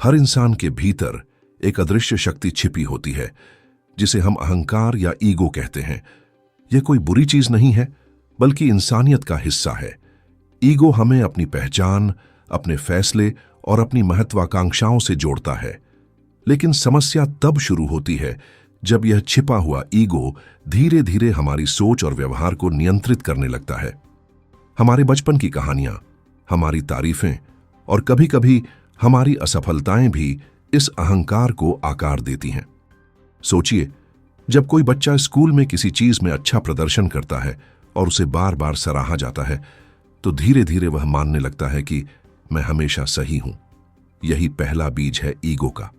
हर इंसान के भीतर एक अदृश्य शक्ति छिपी होती है जिसे हम अहंकार या ईगो कहते हैं। यह कोई बुरी चीज नहीं है, बल्कि इंसानियत का हिस्सा है। ईगो हमें अपनी पहचान, अपने फैसले और अपनी महत्वाकांक्षाओं से जोड़ता है। लेकिन समस्या तब शुरू होती है जब यह छिपा हुआ ईगो धीरे धीरे हमारी सोच और व्यवहार को नियंत्रित करने लगता है। हमारे बचपन की कहानियां, हमारी तारीफें और कभी-कभी हमारी असफलताएं भी इस अहंकार को आकार देती हैं। सोचिए, जब कोई बच्चा स्कूल में किसी चीज में अच्छा प्रदर्शन करता है और उसे बार बार सराहा जाता है, तो धीरे धीरे वह मानने लगता है कि मैं हमेशा सही हूं। यही पहला बीज है ईगो का।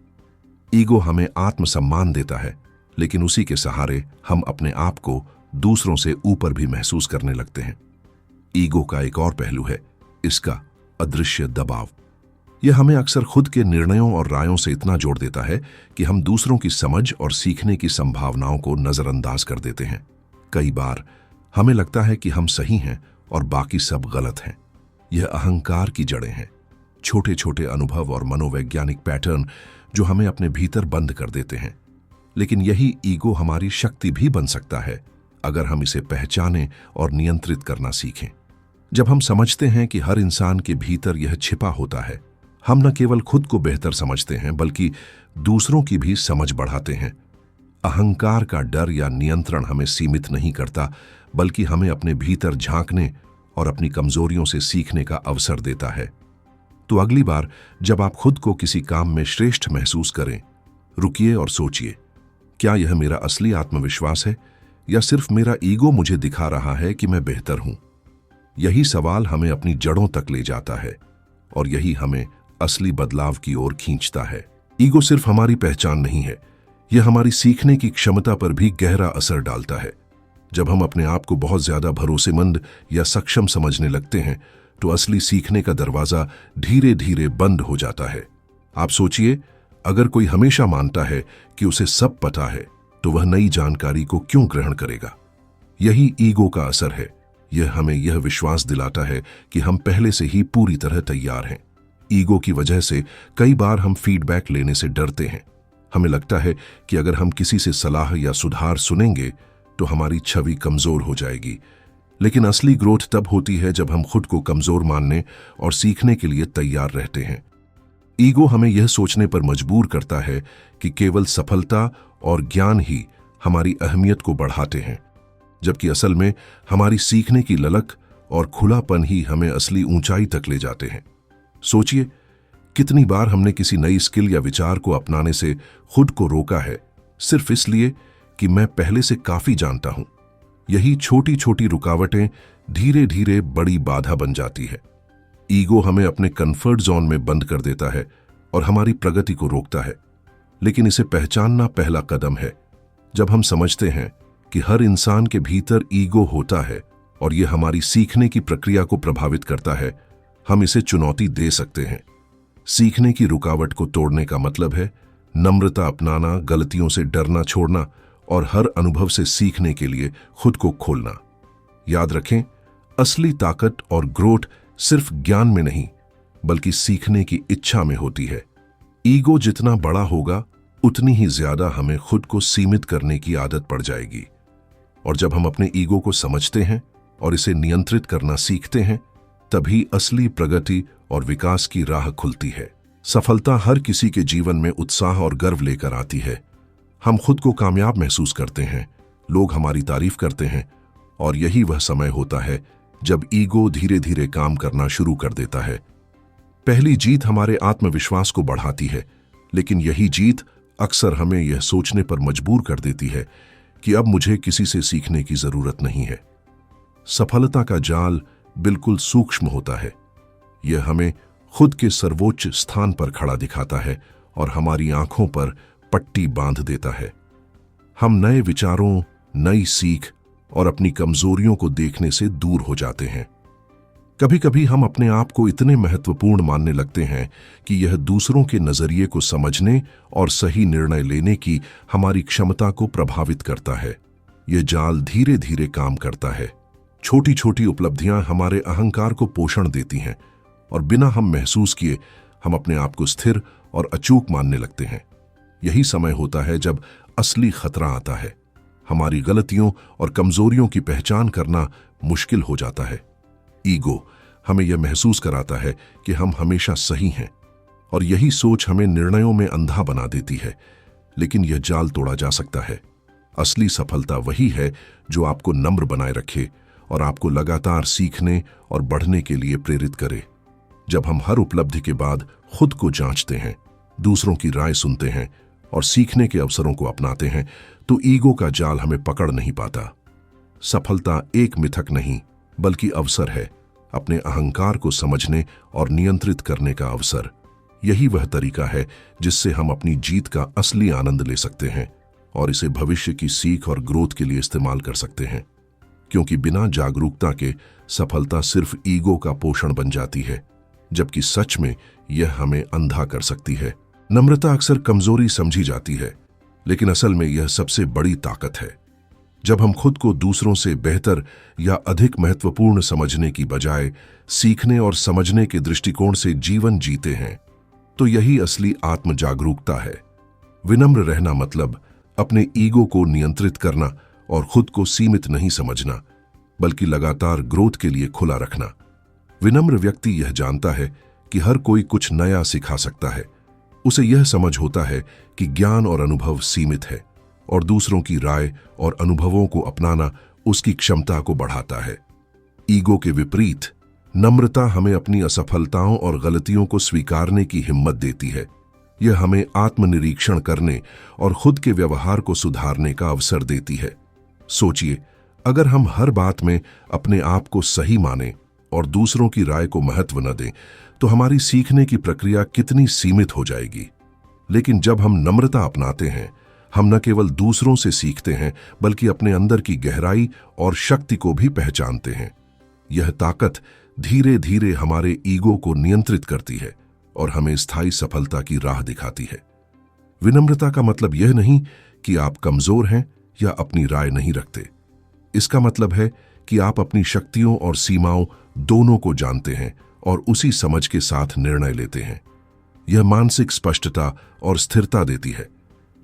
ईगो हमें आत्मसम्मान देता है, लेकिन उसी के सहारे हम अपने आप को दूसरों से ऊपर भी महसूस करने लगते हैं। ईगो का एक और पहलू है इसका अदृश्य दबाव। यह हमें अक्सर खुद के निर्णयों और रायों से इतना जोड़ देता है कि हम दूसरों की समझ और सीखने की संभावनाओं को नजरअंदाज कर देते हैं। कई बार हमें लगता है कि हम सही हैं और बाकी सब गलत हैं। यह अहंकार की जड़ें हैं, छोटे छोटे अनुभव और मनोवैज्ञानिक पैटर्न जो हमें अपने भीतर बंद कर देते हैं। लेकिन यही ईगो हमारी शक्ति भी बन सकता है अगर हम इसे पहचानें और नियंत्रित करना सीखें। जब हम समझते हैं कि हर इंसान के भीतर यह छिपा होता है, हम न केवल खुद को बेहतर समझते हैं बल्कि दूसरों की भी समझ बढ़ाते हैं। अहंकार का डर या नियंत्रण हमें सीमित नहीं करता, बल्कि हमें अपने भीतर झांकने और अपनी कमजोरियों से सीखने का अवसर देता है। तो अगली बार जब आप खुद को किसी काम में श्रेष्ठ महसूस करें, रुकिए और सोचिए, क्या यह मेरा असली आत्मविश्वास है या सिर्फ मेरा ईगो मुझे दिखा रहा है कि मैं बेहतर हूं? यही सवाल हमें अपनी जड़ों तक ले जाता है और यही हमें असली बदलाव की ओर खींचता है। ईगो सिर्फ हमारी पहचान नहीं है, यह हमारी सीखने की क्षमता पर भी गहरा असर डालता है। जब हम अपने आप को बहुत ज्यादा भरोसेमंद या सक्षम समझने लगते हैं, तो असली सीखने का दरवाजा धीरे धीरे बंद हो जाता है। आप सोचिए, अगर कोई हमेशा मानता है कि उसे सब पता है, तो वह नई जानकारी को क्यों ग्रहण करेगा? यही ईगो का असर है। यह हमें यह विश्वास दिलाता है कि हम पहले से ही पूरी तरह तैयार हैं। ईगो की वजह से कई बार हम फीडबैक लेने से डरते हैं। हमें लगता है कि अगर हम किसी से सलाह या सुधार सुनेंगे तो हमारी छवि कमजोर हो जाएगी। लेकिन असली ग्रोथ तब होती है जब हम खुद को कमजोर मानने और सीखने के लिए तैयार रहते हैं। ईगो हमें यह सोचने पर मजबूर करता है कि केवल सफलता और ज्ञान ही हमारी अहमियत को बढ़ाते हैं, जबकि असल में हमारी सीखने की ललक और खुलापन ही हमें असली ऊंचाई तक ले जाते हैं। सोचिए, कितनी बार हमने किसी नई स्किल या विचार को अपनाने से खुद को रोका है, सिर्फ इसलिए कि मैं पहले से काफी जानता हूं। यही छोटी छोटी रुकावटें धीरे धीरे बड़ी बाधा बन जाती है। ईगो हमें अपने कंफर्ट जोन में बंद कर देता है और हमारी प्रगति को रोकता है। लेकिन इसे पहचानना पहला कदम है। जब हम समझते हैं कि हर इंसान के भीतर ईगो होता है और यह हमारी सीखने की प्रक्रिया को प्रभावित करता है, हम इसे चुनौती दे सकते हैं। सीखने की रुकावट को तोड़ने का मतलब है नम्रता अपनाना, गलतियों से डरना छोड़ना और हर अनुभव से सीखने के लिए खुद को खोलना। याद रखें, असली ताकत और ग्रोथ सिर्फ ज्ञान में नहीं, बल्कि सीखने की इच्छा में होती है। ईगो जितना बड़ा होगा, उतनी ही ज्यादा हमें खुद को सीमित करने की आदत पड़ जाएगी। और जब हम अपने ईगो को समझते हैं और इसे नियंत्रित करना सीखते हैं, तभी असली प्रगति और विकास की राह खुलती है। सफलता हर किसी के जीवन में उत्साह और गर्व लेकर आती है। हम खुद को कामयाब महसूस करते हैं, लोग हमारी तारीफ करते हैं, और यही वह समय होता है जब ईगो धीरे धीरे काम करना शुरू कर देता है। पहली जीत हमारे आत्मविश्वास को बढ़ाती है, लेकिन यही जीत अक्सर हमें यह सोचने पर मजबूर कर देती है कि अब मुझे किसी से सीखने की जरूरत नहीं है। सफलता का जाल बिल्कुल सूक्ष्म होता है। यह हमें खुद के सर्वोच्च स्थान पर खड़ा दिखाता है और हमारी आंखों पर पट्टी बांध देता है। हम नए विचारों, नई सीख और अपनी कमजोरियों को देखने से दूर हो जाते हैं। कभी कभी हम अपने आप को इतने महत्वपूर्ण मानने लगते हैं कि यह दूसरों के नजरिए को समझने और सही निर्णय लेने की हमारी क्षमता को प्रभावित करता है। यह जाल धीरे धीरे काम करता है। छोटी छोटी उपलब्धियां हमारे अहंकार को पोषण देती हैं और बिना हम महसूस किए हम अपने आप को स्थिर और अचूक मानने लगते हैं। यही समय होता है जब असली खतरा आता है। हमारी गलतियों और कमजोरियों की पहचान करना मुश्किल हो जाता है। ईगो हमें यह महसूस कराता है कि हम हमेशा सही हैं, और यही सोच हमें निर्णयों में अंधा बना देती है। लेकिन यह जाल तोड़ा जा सकता है। असली सफलता वही है जो आपको नम्र बनाए रखे और आपको लगातार सीखने और बढ़ने के लिए प्रेरित करे। जब हम हर उपलब्धि के बाद खुद को जांचते हैं, दूसरों की राय सुनते हैं और सीखने के अवसरों को अपनाते हैं, तो ईगो का जाल हमें पकड़ नहीं पाता। सफलता एक मिथक नहीं, बल्कि अवसर है, अपने अहंकार को समझने और नियंत्रित करने का अवसर। यही वह तरीका है जिससे हम अपनी जीत का असली आनंद ले सकते हैं और इसे भविष्य की सीख और ग्रोथ के लिए इस्तेमाल कर सकते हैं। क्योंकि बिना जागरूकता के सफलता सिर्फ ईगो का पोषण बन जाती है, जबकि सच में यह हमें अंधा कर सकती है। नम्रता अक्सर कमजोरी समझी जाती है, लेकिन असल में यह सबसे बड़ी ताकत है। जब हम खुद को दूसरों से बेहतर या अधिक महत्वपूर्ण समझने की बजाय सीखने और समझने के दृष्टिकोण से जीवन जीते हैं, तो यही असली आत्म जागरूकता है। विनम्र रहना मतलब अपने ईगो को नियंत्रित करना और खुद को सीमित नहीं समझना, बल्कि लगातार ग्रोथ के लिए खुला रखना। विनम्र व्यक्ति यह जानता है कि हर कोई कुछ नया सिखा सकता है। उसे यह समझ होता है कि ज्ञान और अनुभव सीमित है, और दूसरों की राय और अनुभवों को अपनाना उसकी क्षमता को बढ़ाता है। ईगो के विपरीत नम्रता हमें अपनी असफलताओं और गलतियों को स्वीकारने की हिम्मत देती है। यह हमें आत्मनिरीक्षण करने और खुद के व्यवहार को सुधारने का अवसर देती है। सोचिए, अगर हम हर बात में अपने आप को सही माने और दूसरों की राय को महत्व न दें, तो हमारी सीखने की प्रक्रिया कितनी सीमित हो जाएगी। लेकिन जब हम नम्रता अपनाते हैं, हम न केवल दूसरों से सीखते हैं, बल्कि अपने अंदर की गहराई और शक्ति को भी पहचानते हैं। यह ताकत धीरे धीरे हमारे ईगो को नियंत्रित करती है और हमें स्थायी सफलता की राह दिखाती है। विनम्रता का मतलब यह नहीं कि आप कमजोर हैं या अपनी राय नहीं रखते। इसका मतलब है कि आप अपनी शक्तियों और सीमाओं दोनों को जानते हैं और उसी समझ के साथ निर्णय लेते हैं। यह मानसिक स्पष्टता और स्थिरता देती है,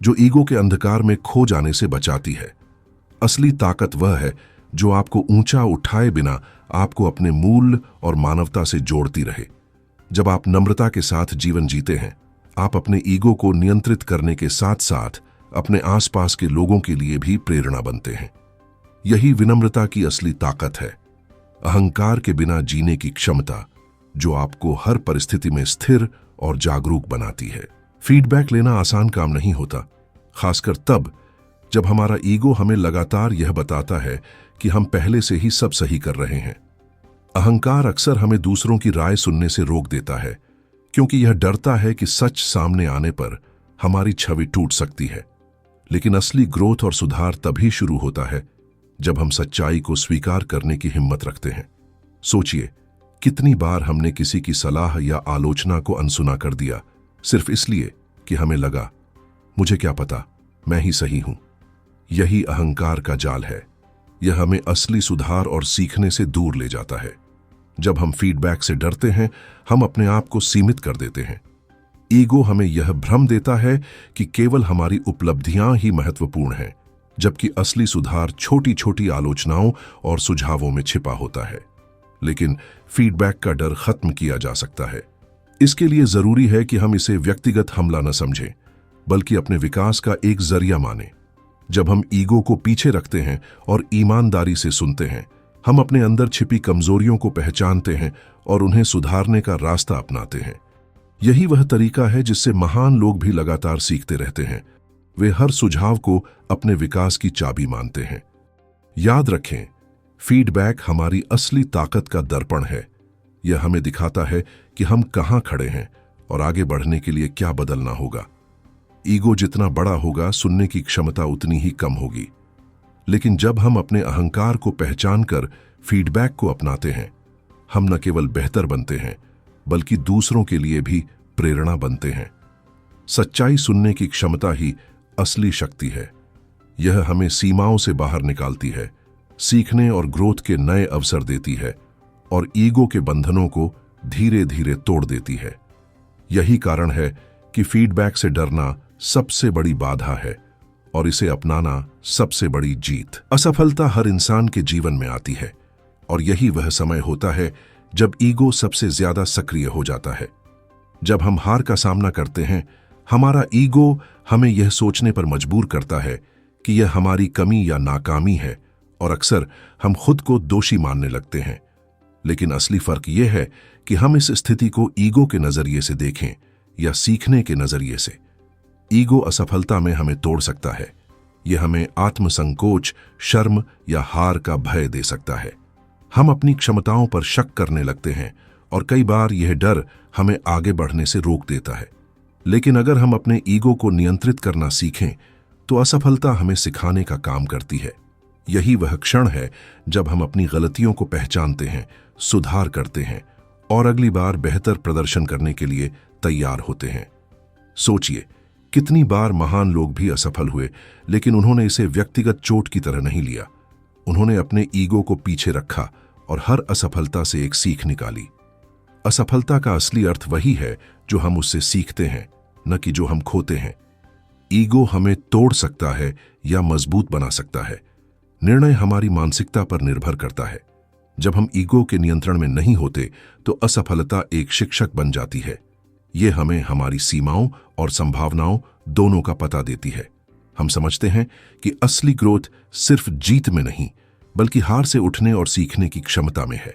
जो ईगो के अंधकार में खो जाने से बचाती है। असली ताकत वह है जो आपको ऊंचा उठाए बिना आपको अपने मूल और मानवता से जोड़ती रहे। जब आप नम्रता के साथ जीवन जीते हैं, आप अपने ईगो को नियंत्रित करने के साथ साथ अपने आसपास के लोगों के लिए भी प्रेरणा बनते हैं। यही विनम्रता की असली ताकत है, अहंकार के बिना जीने की क्षमता, जो आपको हर परिस्थिति में स्थिर और जागरूक बनाती है। फीडबैक लेना आसान काम नहीं होता, खासकर तब जब हमारा ईगो हमें लगातार यह बताता है कि हम पहले से ही सब सही कर रहे हैं। अहंकार अक्सर हमें दूसरों की राय सुनने से रोक देता है, क्योंकि यह डरता है कि सच सामने आने पर हमारी छवि टूट सकती है। लेकिन असली ग्रोथ और सुधार तभी शुरू होता है जब हम सच्चाई को स्वीकार करने की हिम्मत रखते हैं। सोचिए, कितनी बार हमने किसी की सलाह या आलोचना को अनसुना कर दिया, सिर्फ इसलिए कि हमें लगा, मुझे क्या पता, मैं ही सही हूं। यही अहंकार का जाल है। यह हमें असली सुधार और सीखने से दूर ले जाता है। जब हम फीडबैक से डरते हैं, हम अपने आप को सीमित कर देते हैं। ईगो हमें यह भ्रम देता है कि केवल हमारी उपलब्धियां ही महत्वपूर्ण हैं, जबकि असली सुधार छोटी छोटी आलोचनाओं और सुझावों में छिपा होता है। लेकिन फीडबैक का डर खत्म किया जा सकता है। इसके लिए जरूरी है कि हम इसे व्यक्तिगत हमला न समझें, बल्कि अपने विकास का एक जरिया मानें। जब हम ईगो को पीछे रखते हैं और ईमानदारी से सुनते हैं, हम अपने अंदर छिपी कमजोरियों को पहचानते हैं और उन्हें सुधारने का रास्ता अपनाते हैं। यही वह तरीका है जिससे महान लोग भी लगातार सीखते रहते हैं। वे हर सुझाव को अपने विकास की चाबी मानते हैं। याद रखें, फीडबैक हमारी असली ताकत का दर्पण है। यह हमें दिखाता है कि हम कहां खड़े हैं और आगे बढ़ने के लिए क्या बदलना होगा। ईगो जितना बड़ा होगा, सुनने की क्षमता उतनी ही कम होगी। लेकिन जब हम अपने अहंकार को पहचानकर फीडबैक को अपनाते हैं, हम न केवल बेहतर बनते हैं, बल्कि दूसरों के लिए भी प्रेरणा बनते हैं। सच्चाई सुनने की क्षमता ही असली शक्ति है। यह हमें सीमाओं से बाहर निकालती है, सीखने और ग्रोथ के नए अवसर देती है और ईगो के बंधनों को धीरे धीरे तोड़ देती है। यही कारण है कि फीडबैक से डरना सबसे बड़ी बाधा है और इसे अपनाना सबसे बड़ी जीत। असफलता हर इंसान के जीवन में आती है और यही वह समय होता है जब ईगो सबसे ज्यादा सक्रिय हो जाता है। जब हम हार का सामना करते हैं, हमारा ईगो हमें यह सोचने पर मजबूर करता है कि यह हमारी कमी या नाकामी है और अक्सर हम खुद को दोषी मानने लगते हैं। लेकिन असली फर्क यह है कि हम इस स्थिति को ईगो के नजरिए से देखें या सीखने के नजरिए से। ईगो असफलता में हमें तोड़ सकता है। यह हमें आत्मसंकोच, शर्म या हार का भय दे सकता है। हम अपनी क्षमताओं पर शक करने लगते हैं और कई बार यह डर हमें आगे बढ़ने से रोक देता है। लेकिन अगर हम अपने ईगो को नियंत्रित करना सीखें तो असफलता हमें सिखाने का काम करती है। यही वह क्षण है जब हम अपनी गलतियों को पहचानते हैं, सुधार करते हैं और अगली बार बेहतर प्रदर्शन करने के लिए तैयार होते हैं। सोचिए, कितनी बार महान लोग भी असफल हुए, लेकिन उन्होंने इसे व्यक्तिगत चोट की तरह नहीं लिया। उन्होंने अपने ईगो को पीछे रखा और हर असफलता से एक सीख निकाली। असफलता का असली अर्थ वही है जो हम उससे सीखते हैं, न कि जो हम खोते हैं। ईगो हमें तोड़ सकता है या मजबूत बना सकता है। निर्णय हमारी मानसिकता पर निर्भर करता है। जब हम ईगो के नियंत्रण में नहीं होते तो असफलता एक शिक्षक बन जाती है। यह हमें हमारी सीमाओं और संभावनाओं दोनों का पता देती है। हम समझते हैं कि असली ग्रोथ सिर्फ जीत में नहीं, बल्कि हार से उठने और सीखने की क्षमता में है।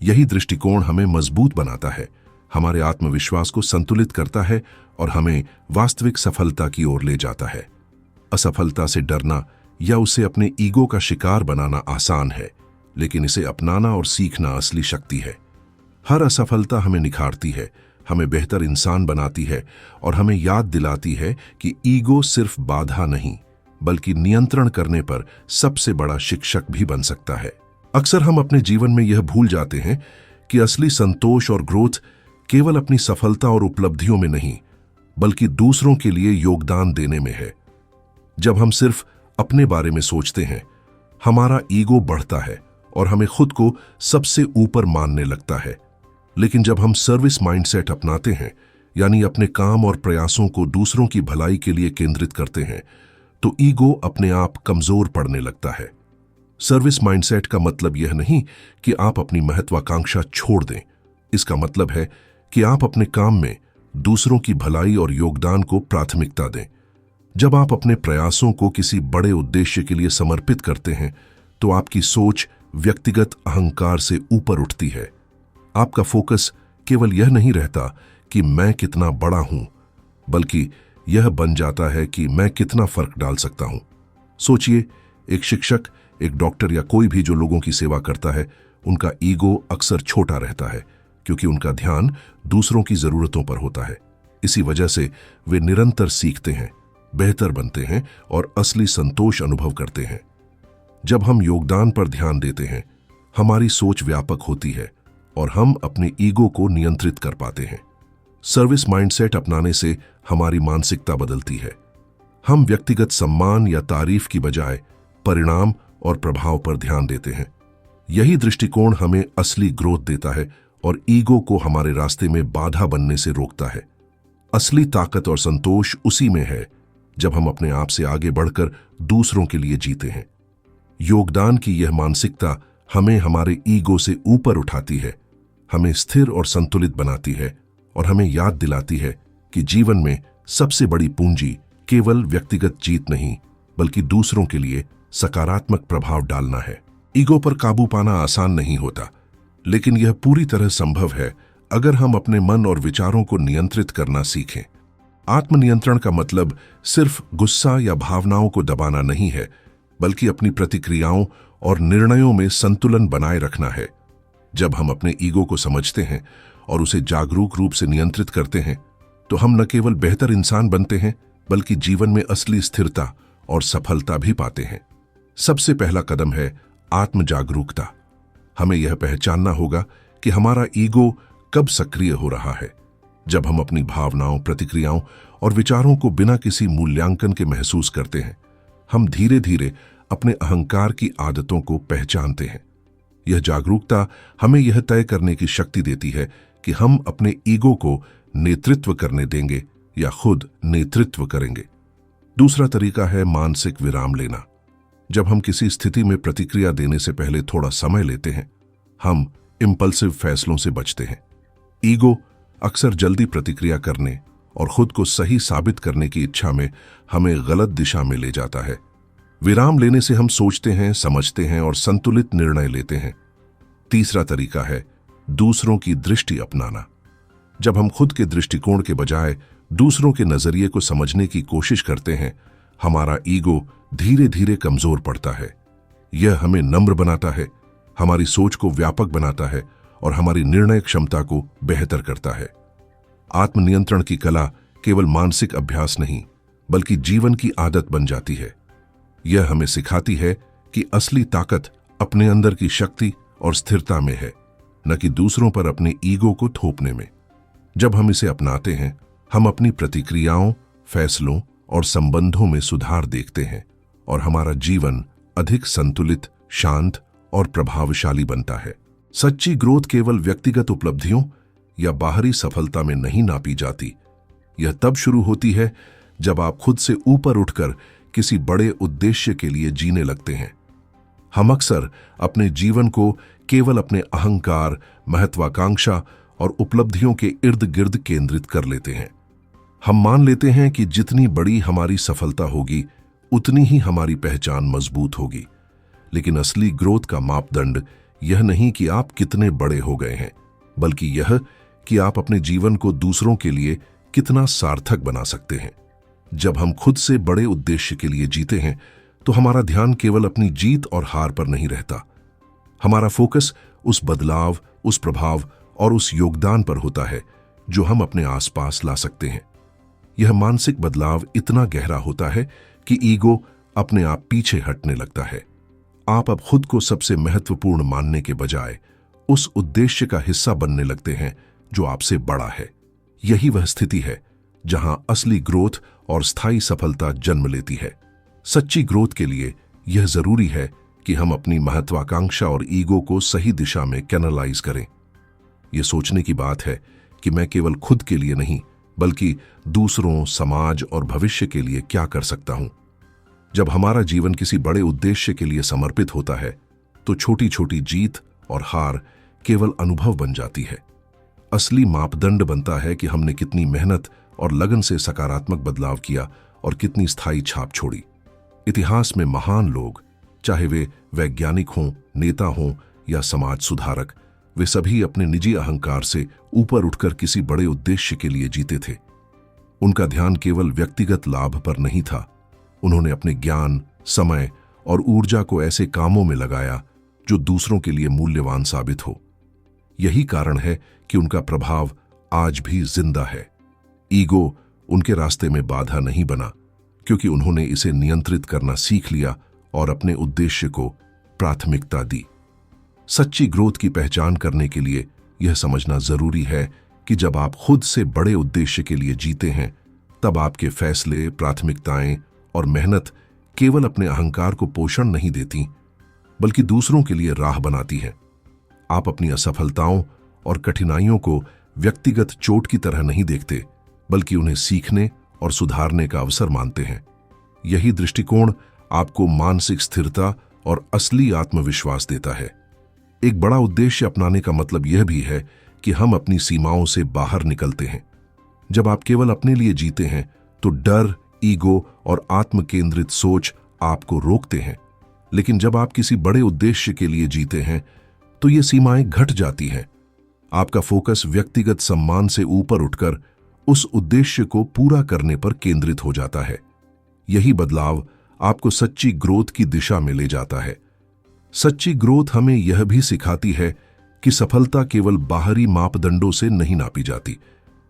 यही दृष्टिकोण हमें मजबूत बनाता है, हमारे आत्मविश्वास को संतुलित करता है और हमें वास्तविक सफलता की ओर ले जाता है। असफलता से डरना या उसे अपने ईगो का शिकार बनाना आसान है, लेकिन इसे अपनाना और सीखना असली शक्ति है। हर असफलता हमें निखारती है, हमें बेहतर इंसान बनाती है और हमें याद दिलाती है कि ईगो सिर्फ बाधा नहीं, बल्कि नियंत्रण करने पर सबसे बड़ा शिक्षक भी बन सकता है। अक्सर हम अपने जीवन में यह भूल जाते हैं कि असली संतोष और ग्रोथ केवल अपनी सफलता और उपलब्धियों में नहीं, बल्कि दूसरों के लिए योगदान देने में है। जब हम सिर्फ अपने बारे में सोचते हैं, हमारा ईगो बढ़ता है और हमें खुद को सबसे ऊपर मानने लगता है। लेकिन जब हम सर्विस माइंडसेट अपनाते हैं, यानी अपने काम और प्रयासों को दूसरों की भलाई के लिए केंद्रित करते हैं, तो ईगो अपने आप कमजोर पड़ने लगता है। सर्विस माइंडसेट का मतलब यह नहीं कि आप अपनी महत्वाकांक्षा छोड़ दें। इसका मतलब है कि आप अपने काम में दूसरों की भलाई और योगदान को प्राथमिकता दें। जब आप अपने प्रयासों को किसी बड़े उद्देश्य के लिए समर्पित करते हैं, तो आपकी सोच व्यक्तिगत अहंकार से ऊपर उठती है। आपका फोकस केवल यह नहीं रहता कि मैं कितना बड़ा हूं, बल्कि यह बन जाता है कि मैं कितना फर्क डाल सकता हूं। सोचिए, एक शिक्षक, एक डॉक्टर या कोई भी जो लोगों की सेवा करता है, उनका ईगो अक्सर छोटा रहता है क्योंकि उनका ध्यान दूसरों की जरूरतों पर होता है। इसी वजह से वे निरंतर सीखते हैं, बेहतर बनते हैं और असली संतोष अनुभव करते हैं। जब हम योगदान पर ध्यान देते हैं, हमारी सोच व्यापक होती है और हम अपने ईगो को नियंत्रित कर पाते हैं। सर्विस माइंडसेट अपनाने से हमारी मानसिकता बदलती है। हम व्यक्तिगत सम्मान या तारीफ की बजाय परिणाम और प्रभाव पर ध्यान देते हैं। यही दृष्टिकोण हमें असली ग्रोथ देता है और ईगो को हमारे रास्ते में बाधा बनने से रोकता है। असली ताकत और संतोष उसी में है जब हम अपने आप से आगे बढ़कर दूसरों के लिए जीते हैं। योगदान की यह मानसिकता हमें हमारे ईगो से ऊपर उठाती है, हमें स्थिर और संतुलित बनाती है और हमें याद दिलाती है कि जीवन में सबसे बड़ी पूंजी केवल व्यक्तिगत जीत नहीं, बल्कि दूसरों के लिए सकारात्मक प्रभाव डालना है। ईगो पर काबू पाना आसान नहीं होता, लेकिन यह पूरी तरह संभव है अगर हम अपने मन और विचारों को नियंत्रित करना सीखें। आत्मनियंत्रण का मतलब सिर्फ गुस्सा या भावनाओं को दबाना नहीं है, बल्कि अपनी प्रतिक्रियाओं और निर्णयों में संतुलन बनाए रखना है। जब हम अपने ईगो को समझते हैं और उसे जागरूक रूप से नियंत्रित करते हैं, तो हम न केवल बेहतर इंसान बनते हैं, बल्कि जीवन में असली स्थिरता और सफलता भी पाते हैं। सबसे पहला कदम है आत्म जागरूकता। हमें यह पहचानना होगा कि हमारा ईगो कब सक्रिय हो रहा है। जब हम अपनी भावनाओं, प्रतिक्रियाओं और विचारों को बिना किसी मूल्यांकन के महसूस करते हैं, हम धीरे धीरे अपने अहंकार की आदतों को पहचानते हैं। यह जागरूकता हमें यह तय करने की शक्ति देती है कि हम अपने ईगो को नेतृत्व करने देंगे या खुद नेतृत्व करेंगे। दूसरा तरीका है मानसिक विराम लेना। जब हम किसी स्थिति में प्रतिक्रिया देने से पहले थोड़ा समय लेते हैं, हम इंपल्सिव फैसलों से बचते हैं। ईगो अक्सर जल्दी प्रतिक्रिया करने और खुद को सही साबित करने की इच्छा में हमें गलत दिशा में ले जाता है। विराम लेने से हम सोचते हैं, समझते हैं और संतुलित निर्णय लेते हैं। तीसरा तरीका है दूसरों की दृष्टि अपनाना। जब हम खुद के दृष्टिकोण के बजाय दूसरों के नजरिए को समझने की कोशिश करते हैं, हमारा ईगो धीरे धीरे कमजोर पड़ता है। यह हमें नम्र बनाता है, हमारी सोच को व्यापक बनाता है और हमारी निर्णय क्षमता को बेहतर करता है। आत्मनियंत्रण की कला केवल मानसिक अभ्यास नहीं, बल्कि जीवन की आदत बन जाती है। यह हमें सिखाती है कि असली ताकत अपने अंदर की शक्ति और स्थिरता में है, न कि दूसरों पर अपने ईगो को थोपने में। जब हम इसे अपनाते हैं, हम अपनी प्रतिक्रियाओं, फैसलों और संबंधों में सुधार देखते हैं और हमारा जीवन अधिक संतुलित, शांत और प्रभावशाली बनता है। सच्ची ग्रोथ केवल व्यक्तिगत उपलब्धियों या बाहरी सफलता में नहीं नापी जाती। यह तब शुरू होती है जब आप खुद से ऊपर उठकर किसी बड़े उद्देश्य के लिए जीने लगते हैं। हम अक्सर अपने जीवन को केवल अपने अहंकार, महत्वाकांक्षा और उपलब्धियों के इर्द गिर्द केंद्रित कर लेते हैं। हम मान लेते हैं कि जितनी बड़ी हमारी सफलता होगी, उतनी ही हमारी पहचान मजबूत होगी। लेकिन असली ग्रोथ का मापदंड यह नहीं कि आप कितने बड़े हो गए हैं, बल्कि यह कि आप अपने जीवन को दूसरों के लिए कितना सार्थक बना सकते हैं। जब हम खुद से बड़े उद्देश्य के लिए जीते हैं, तो हमारा ध्यान केवल अपनी जीत और हार पर नहीं रहता। हमारा फोकस उस बदलाव, उस प्रभाव और उस योगदान पर होता है जो हम अपने आसपास ला सकते हैं। यह मानसिक बदलाव इतना गहरा होता है कि ईगो अपने आप पीछे हटने लगता है। आप अब खुद को सबसे महत्वपूर्ण मानने के बजाय उस उद्देश्य का हिस्सा बनने लगते हैं जो आपसे बड़ा है। यही वह स्थिति है जहां असली ग्रोथ और स्थायी सफलता जन्म लेती है। सच्ची ग्रोथ के लिए यह जरूरी है कि हम अपनी महत्वाकांक्षा और ईगो को सही दिशा में कैनलाइज करें। यह सोचने की बात है कि मैं केवल खुद के लिए नहीं, बल्कि दूसरों, समाज और भविष्य के लिए क्या कर सकता हूं। जब हमारा जीवन किसी बड़े उद्देश्य के लिए समर्पित होता है, तो छोटी छोटी जीत और हार केवल अनुभव बन जाती है। असली मापदंड बनता है कि हमने कितनी मेहनत और लगन से सकारात्मक बदलाव किया और कितनी स्थायी छाप छोड़ी। इतिहास में महान लोग, चाहे वे वैज्ञानिक हों, नेता हों या समाज सुधारक, वे सभी अपने निजी अहंकार से ऊपर उठकर किसी बड़े उद्देश्य के लिए जीते थे। उनका ध्यान केवल व्यक्तिगत लाभ पर नहीं था। उन्होंने अपने ज्ञान, समय और ऊर्जा को ऐसे कामों में लगाया जो दूसरों के लिए मूल्यवान साबित हो। यही कारण है कि उनका प्रभाव आज भी जिंदा है। ईगो उनके रास्ते में बाधा नहीं बना, क्योंकि उन्होंने इसे नियंत्रित करना सीख लिया और अपने उद्देश्य को प्राथमिकता दी। सच्ची ग्रोथ की पहचान करने के लिए यह समझना जरूरी है कि जब आप खुद से बड़े उद्देश्य के लिए जीते हैं, तब आपके फैसले, प्राथमिकताएं और मेहनत केवल अपने अहंकार को पोषण नहीं देती, बल्कि दूसरों के लिए राह बनाती है। आप अपनी असफलताओं और कठिनाइयों को व्यक्तिगत चोट की तरह नहीं देखते, बल्कि उन्हें सीखने और सुधारने का अवसर मानते हैं। यही दृष्टिकोण आपको मानसिक स्थिरता और असली आत्मविश्वास देता है। एक बड़ा उद्देश्य अपनाने का मतलब यह भी है कि हम अपनी सीमाओं से बाहर निकलते हैं। जब आप केवल अपने लिए जीते हैं, तो डर, ईगो और आत्म केंद्रित सोच आपको रोकते हैं। लेकिन जब आप किसी बड़े उद्देश्य के लिए जीते हैं, तो ये सीमाएं घट जाती हैं। आपका फोकस व्यक्तिगत सम्मान से ऊपर उठकर उस उद्देश्य को पूरा करने पर केंद्रित हो जाता है। यही बदलाव आपको सच्ची ग्रोथ की दिशा में ले जाता है। सच्ची ग्रोथ हमें यह भी सिखाती है कि सफलता केवल बाहरी मापदंडों से नहीं नापी जाती।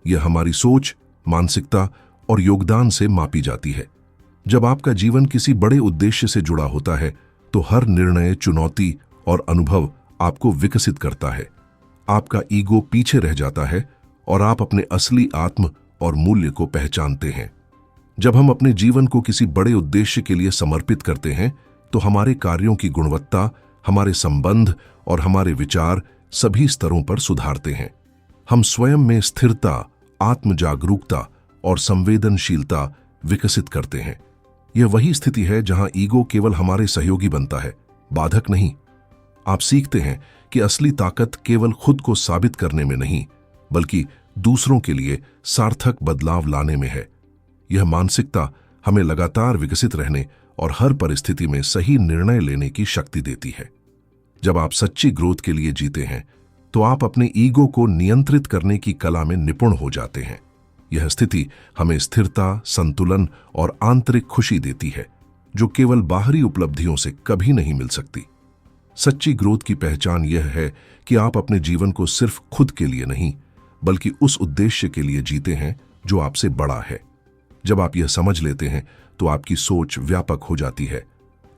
यह हमारी सोच, मानसिकता और योगदान से मापी जाती है। जब आपका जीवन किसी बड़े उद्देश्य से जुड़ा होता है, तो हर निर्णय, चुनौती और अनुभव आपको विकसित करता है। आपका ईगो पीछे रह जाता है और आप अपने असली आत्म और मूल्य को पहचानते हैं। जब हम अपने जीवन को किसी बड़े उद्देश्य के लिए समर्पित करते हैं, तो हमारे कार्यों की गुणवत्ता, हमारे संबंध और हमारे विचार सभी स्तरों पर सुधारते हैं। हम स्वयं में स्थिरता, आत्म जागरूकता और संवेदनशीलता विकसित करते हैं। यह वही स्थिति है जहां ईगो केवल हमारे सहयोगी बनता है, बाधक नहीं। आप सीखते हैं कि असली ताकत केवल खुद को साबित करने में नहीं, बल्कि दूसरों के लिए सार्थक बदलाव लाने में है। यह मानसिकता हमें लगातार विकसित रहने और हर परिस्थिति में सही निर्णय लेने की शक्ति देती है। जब आप सच्ची ग्रोथ के लिए जीते हैं, तो आप अपने ईगो को नियंत्रित करने की कला में निपुण हो जाते हैं। यह स्थिति हमें स्थिरता, संतुलन और आंतरिक खुशी देती है, जो केवल बाहरी उपलब्धियों से कभी नहीं मिल सकती। सच्ची ग्रोथ की पहचान यह है कि आप अपने जीवन को सिर्फ खुद के लिए नहीं, बल्कि उस उद्देश्य के लिए जीते हैं जो आपसे बड़ा है। जब आप यह समझ लेते हैं, तो आपकी सोच व्यापक हो जाती है,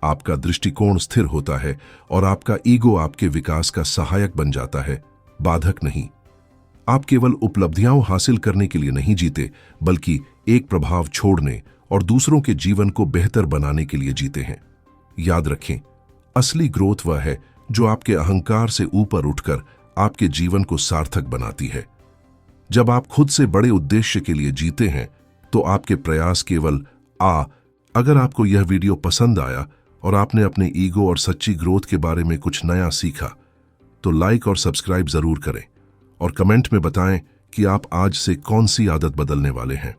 आपका दृष्टिकोण स्थिर होता है और आपका ईगो आपके विकास का सहायक बन जाता है, बाधक नहीं। आप केवल उपलब्धियां हासिल करने के लिए नहीं जीते, बल्कि एक प्रभाव छोड़ने और दूसरों के जीवन को बेहतर बनाने के लिए जीते हैं। याद रखें, असली ग्रोथ वह है जो आपके अहंकार से ऊपर उठकर आपके जीवन को सार्थक बनाती है। जब आप खुद से बड़े उद्देश्य के लिए जीते हैं, तो आपके प्रयास केवल अगर आपको यह वीडियो पसंद आया और आपने अपने ईगो और सच्ची ग्रोथ के बारे में कुछ नया सीखा, तो लाइक और सब्सक्राइब जरूर करें और कमेंट में बताएं कि आप आज से कौन सी आदत बदलने वाले हैं।